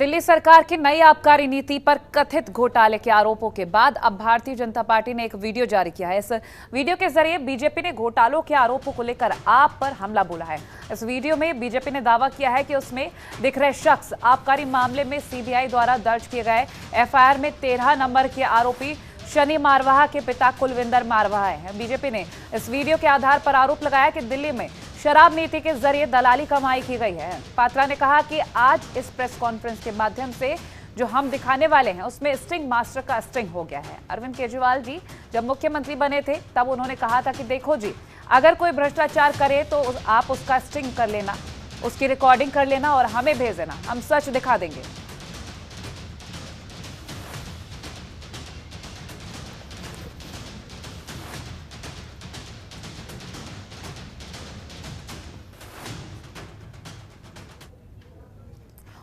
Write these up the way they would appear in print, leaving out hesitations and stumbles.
दिल्ली सरकार की नई आबकारी नीति पर कथित घोटाले के आरोपों के बाद अब भारतीय जनता पार्टी ने एक वीडियो जारी किया है। इस वीडियो के जरिए बीजेपी ने घोटालों के आरोपों को लेकर आप पर हमला बोला है। इस वीडियो में बीजेपी ने दावा किया है कि उसमें दिख रहे शख्स आबकारी मामले में सीबीआई द्वारा दर्ज किए गए एफआईआर में 13 नंबर के आरोपी शनि मारवाहा के पिता कुलविंदर मारवाहा है। बीजेपी ने इस वीडियो के आधार पर आरोप लगाया कि दिल्ली में शराब नीति के जरिए दलाली कमाई की गई है। पात्रा ने कहा कि आज इस प्रेस कॉन्फ्रेंस के माध्यम से जो हम दिखाने वाले हैं उसमें स्टिंग मास्टर का स्टिंग हो गया है। अरविंद केजरीवाल जी जब मुख्यमंत्री बने थे तब उन्होंने कहा था कि देखो जी, अगर कोई भ्रष्टाचार करे तो आप उसका स्टिंग कर लेना, उसकी रिकॉर्डिंग कर लेना और हमें भेज देना, हम सच दिखा देंगे।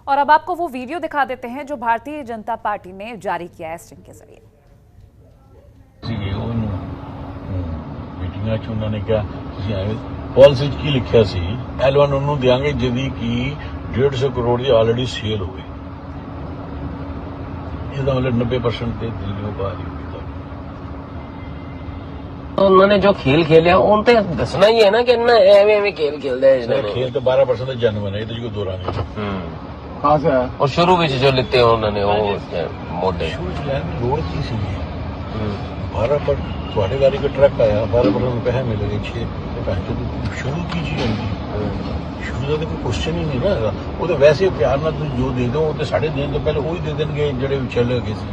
और अब आपको वो वीडियो दिखा देते हैं जो भारतीय जनता पार्टी ने जारी किया है स्टिंग के जरिए। ਮੀਟਿੰਗਾਂ 'ਚ ਉਹਨਾਂ ਨੇ ਕਿਹਾ ਤੁਸੀਂ ਐਵੇਂ ਪਾਲਿਸੀ 'ਚ ਕੀ ਲਿਖਿਆ ਸੀ L1 ਉਹਨੂੰ ਦੇਾਂਗੇ ਜਿਹਦੀ ਕਿ 150 ਕਰੋੜ ਦੀ ਆਲਰੇਡੀ ਸੇਲ ਹੋ ਗਈ। ਇਹਦਾ ਮਤਲਬ 90% ਤੇ ਦਿੱਲੀੋਂ ਬਾਹਰ ਹੀ ਹੋ ਗਈ। उन्होंने जो खेल खेले उन ते दसना ही है ना कि एवें खेल खेलते हैं इन्होंने। खेल तो 12% ਦਾ ਜਨਮ ਹੈ, ਇਹ ਤਾਂ ਕੋਈ ਦੌਰਾ ਨਹੀਂ। खास है। और शुरू में जो लेते हैं उन्होंने वो मोटे शुरू से ਲੈਣ ਦੀ ਲੋੜ ਕੀ ਸੀ? 12% ਤੁਹਾਡੇ ਗਾੜੀ ਦਾ ਟਰੱਕ ਆਇਆ, 12% ਪੈਸੇ ਮਿਲ ਗਏ 6 ਤੇ ਪੈਸੇ ਸ਼ੁਰੂ ਕੀ ਚੀਜ਼ ਹੁੰਦੀ? ਸ਼ੁਰੂ ਦਾ ਕੋਈ ਕੁਐਸਚਨ ਹੀ ਨਹੀਂ ਨਾ। ਉਹ ਤਾਂ ਵੈਸੇ ਪਿਆਰ ਨਾਲ ਤੁਸੀਂ ਜੋ ਦੇ ਦਿਓ ਉਹ ਤੇ ਸਾਡੇ ਦੇਣ ਤੋਂ ਪਹਿਲੇ ਉਹੀ ਦੇ ਦੇਣਗੇ ਜਿਹੜੇ ਵਿਚੋਲੇ ਹੈਗੇ ਸੀ।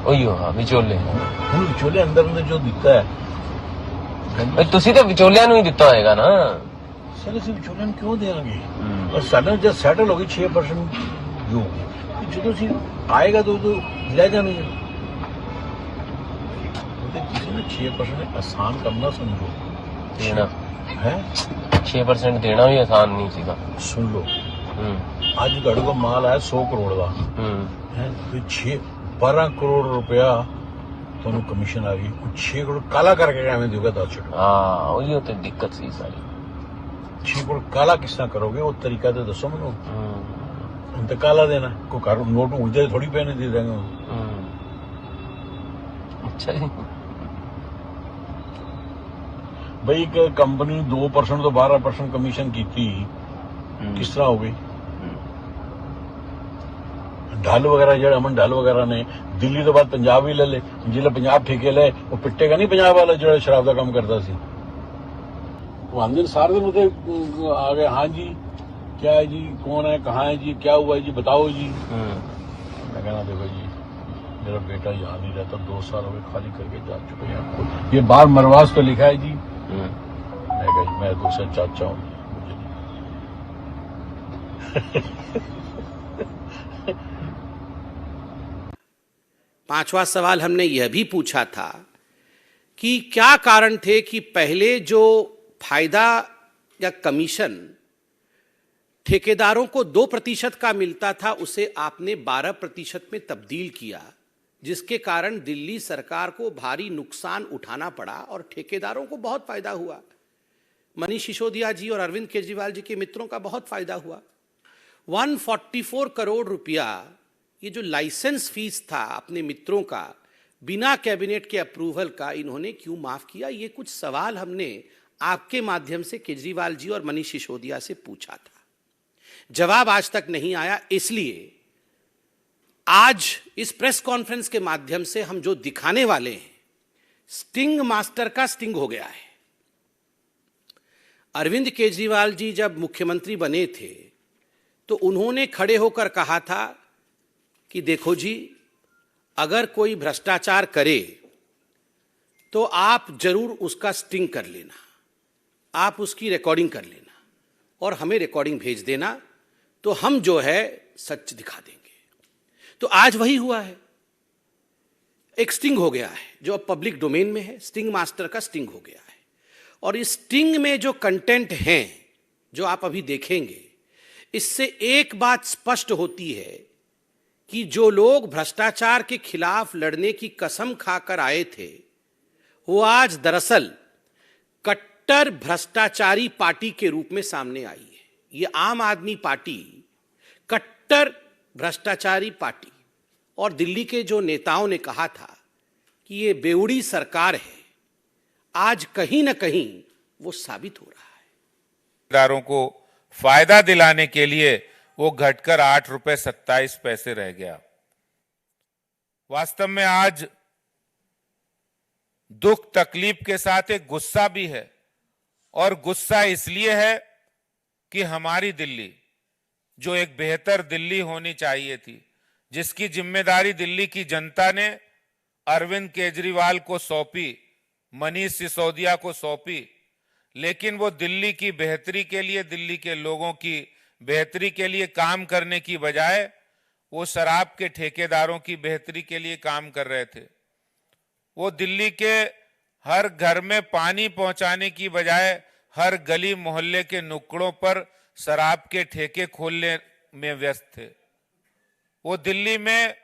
ਉਹੀ ਹਾਂ ਵਿਚੋਲੇ। ਹੁਣ ਵਿਚੋਲੇ ਅੰਦਰ ਨੇ ਜੋ ਦਿੱਤਾ ਹੈ ਤੁਸੀਂ ਤਾਂ ਵਿਚੋਲਿਆਂ ਨੂੰ ਹੀ ਦਿੱਤਾ ਹੋਏਗਾ ਨਾ। ਸਰ ਅਸੀਂ ਵਿਚੋਲਿਆਂ ਨੂੰ ਕਿਉਂ ਦੇਵਾਂਗੇ? और साढ़े जब सैटल होगी 6% जो जो आएगा तो ले जाने किसी ने 6% आसान करना समझो देना है। 6% देना भी आसान नहीं सीधा। सुन लो आज गाड़ी को माल आया 100 करोड़ का है तो 12 करोड़ रुपया तो कमीशन आ गई। 6 करोड़ काला करके हमें देगा 10 छुट। हाँ वही तो दिक्कत सी सारी। 6 करोड़ काला किस तरह करोगे? वो तरीका तो दसो मैनू। हम तो काला देना कोई घर नोट उलझे थोड़ी पैने दे देंगे। अच्छा जी भाई एक कंपनी 2% तो 12% कमीशन की थी, किस तरह हो गई? ढाल वगैरह जो अमन ढाल वगैरह ने दिल्ली तो बाद पंजाब भी ले ले, जिले पंजाब ठेके ले वो पिट्टेगा नहीं पंजाब वाला जो शराब का काम करता सी। वो आंदे सारे दिन उसे आ गए, हाँ जी क्या है जी, कौन है, कहाँ है जी, क्या हुआ है जी, बताओ जी। मैं कहना देखो जी मेरा बेटा यहाँ नहीं रहता, 2 साल हो गए खाली करके जा चुके हैं। आपको ये बार मरवास तो लिखा है जी। मैं कहा मैं दूसरा चाचा हूँ पांचवा सवाल हमने यह भी पूछा था कि क्या कारण थे कि पहले जो फायदा या कमीशन ठेकेदारों को 2% का मिलता था उसे आपने 12% में तब्दील किया, जिसके कारण दिल्ली सरकार को भारी नुकसान उठाना पड़ा और ठेकेदारों को बहुत फायदा हुआ। मनीष सिसोदिया जी और अरविंद केजरीवाल जी के मित्रों का बहुत फायदा हुआ। 144 करोड़ रुपया ये जो लाइसेंस फीस था अपने मित्रों का बिना कैबिनेट के अप्रूवल का, इन्होंने क्यों माफ किया? ये कुछ सवाल हमने आपके माध्यम से केजरीवाल जी और मनीष सिसोदिया से पूछा था, जवाब आज तक नहीं आया। इसलिए आज इस प्रेस कॉन्फ्रेंस के माध्यम से हम जो दिखाने वाले हैं, स्टिंग मास्टर का स्टिंग हो गया है। अरविंद केजरीवाल जी जब मुख्यमंत्री बने थे तो उन्होंने खड़े होकर कहा था कि देखो जी, अगर कोई भ्रष्टाचार करे तो आप जरूर उसका स्टिंग कर लेना, आप उसकी रिकॉर्डिंग कर लेना और हमें रिकॉर्डिंग भेज देना, तो हम जो है सच दिखा देंगे। तो आज वही हुआ है, एक स्टिंग हो गया है जो अब पब्लिक डोमेन में है। स्टिंग मास्टर का स्टिंग हो गया है और इस स्टिंग में जो कंटेंट हैं जो आप अभी देखेंगे, इससे एक बात स्पष्ट होती है कि जो लोग भ्रष्टाचार के खिलाफ लड़ने की कसम खाकर आए थे वो आज दरअसल कट्टर भ्रष्टाचारी पार्टी के रूप में सामने आई है। ये आम आदमी पार्टी कट्टर भ्रष्टाचारी पार्टी और दिल्ली के जो नेताओं ने कहा था कि ये बेउड़ी सरकार है, आज कहीं ना कहीं वो साबित हो रहा है। दारों को फायदा दिलाने के लिए वो घटकर 8 रुपए 27 पैसे रह गया। वास्तव में आज दुख तकलीफ के साथ एक गुस्सा भी है, और गुस्सा इसलिए है कि हमारी दिल्ली, जो एक बेहतर दिल्ली होनी चाहिए थी, जिसकी जिम्मेदारी दिल्ली की जनता ने अरविंद केजरीवाल को सौंपी, मनीष सिसोदिया को सौंपी, लेकिन वो दिल्ली की बेहतरी के लिए, दिल्ली के लोगों की बेहतरी के लिए काम करने की बजाय वो शराब के ठेकेदारों की बेहतरी के लिए काम कर रहे थे। वो दिल्ली के हर घर में पानी पहुंचाने की बजाय हर गली मोहल्ले के नुक्कड़ों पर शराब के ठेके खोलने में व्यस्त थे। वो दिल्ली में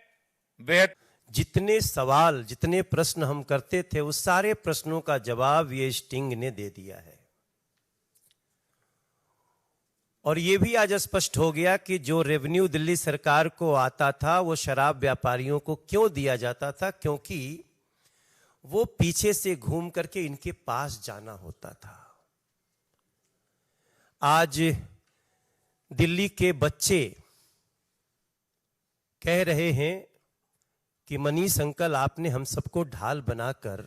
जितने सवाल, जितने प्रश्न हम करते थे, उस सारे प्रश्नों का जवाब ये स्टिंग ने दे दिया है। और ये भी आज स्पष्ट हो गया कि जो रेवेन्यू दिल्ली सरकार को आता था वो शराब व्यापारियों को क्यों दिया जाता था, क्योंकि वो पीछे से घूम करके इनके पास जाना होता था। आज दिल्ली के बच्चे कह रहे हैं कि मनीष अंकल, आपने हम सबको ढाल बनाकर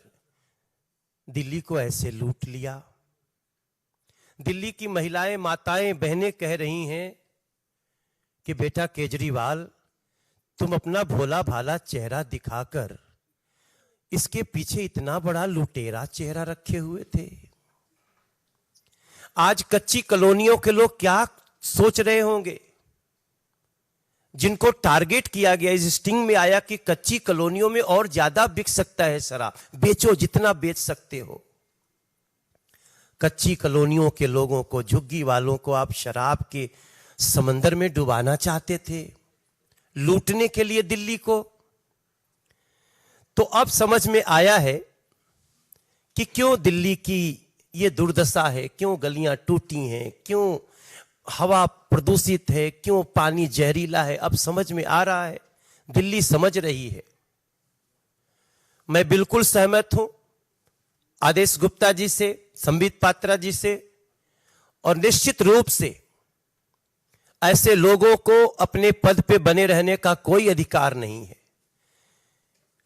दिल्ली को ऐसे लूट लिया। दिल्ली की महिलाएं, माताएं, बहनें कह रही हैं कि बेटा केजरीवाल, तुम अपना भोला भाला चेहरा दिखाकर इसके पीछे इतना बड़ा लुटेरा चेहरा रखे हुए थे। आज कच्ची कॉलोनियों के लोग क्या सोच रहे होंगे, जिनको टारगेट किया गया, इस स्टिंग में आया कि कच्ची कॉलोनियों में और ज्यादा बिक सकता है शराब, बेचो जितना बेच सकते हो। कच्ची कॉलोनियों के लोगों को, झुग्गी वालों को आप शराब के समंदर में डुबाना चाहते थे, लूटने के लिए दिल्ली को। तो अब समझ में आया है कि क्यों दिल्ली की ये दुर्दशा है, क्यों गलियां टूटी हैं, क्यों हवा प्रदूषित है, क्यों पानी जहरीला है। अब समझ में आ रहा है, दिल्ली समझ रही है। मैं बिल्कुल सहमत हूं आदेश गुप्ता जी से, संबित पात्रा जी से, और निश्चित रूप से ऐसे लोगों को अपने पद पे बने रहने का कोई अधिकार नहीं है।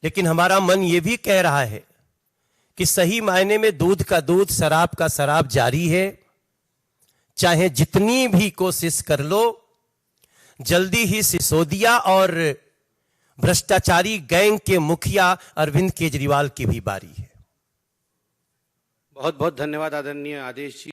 लेकिन हमारा मन यह भी कह रहा है कि सही मायने में दूध का दूध, शराब का शराब जारी है। चाहे जितनी भी कोशिश कर लो, जल्दी ही सिसोदिया और भ्रष्टाचारी गैंग के मुखिया अरविंद केजरीवाल की भी बारी है। बहुत बहुत धन्यवाद आदरणीय आदेश जी।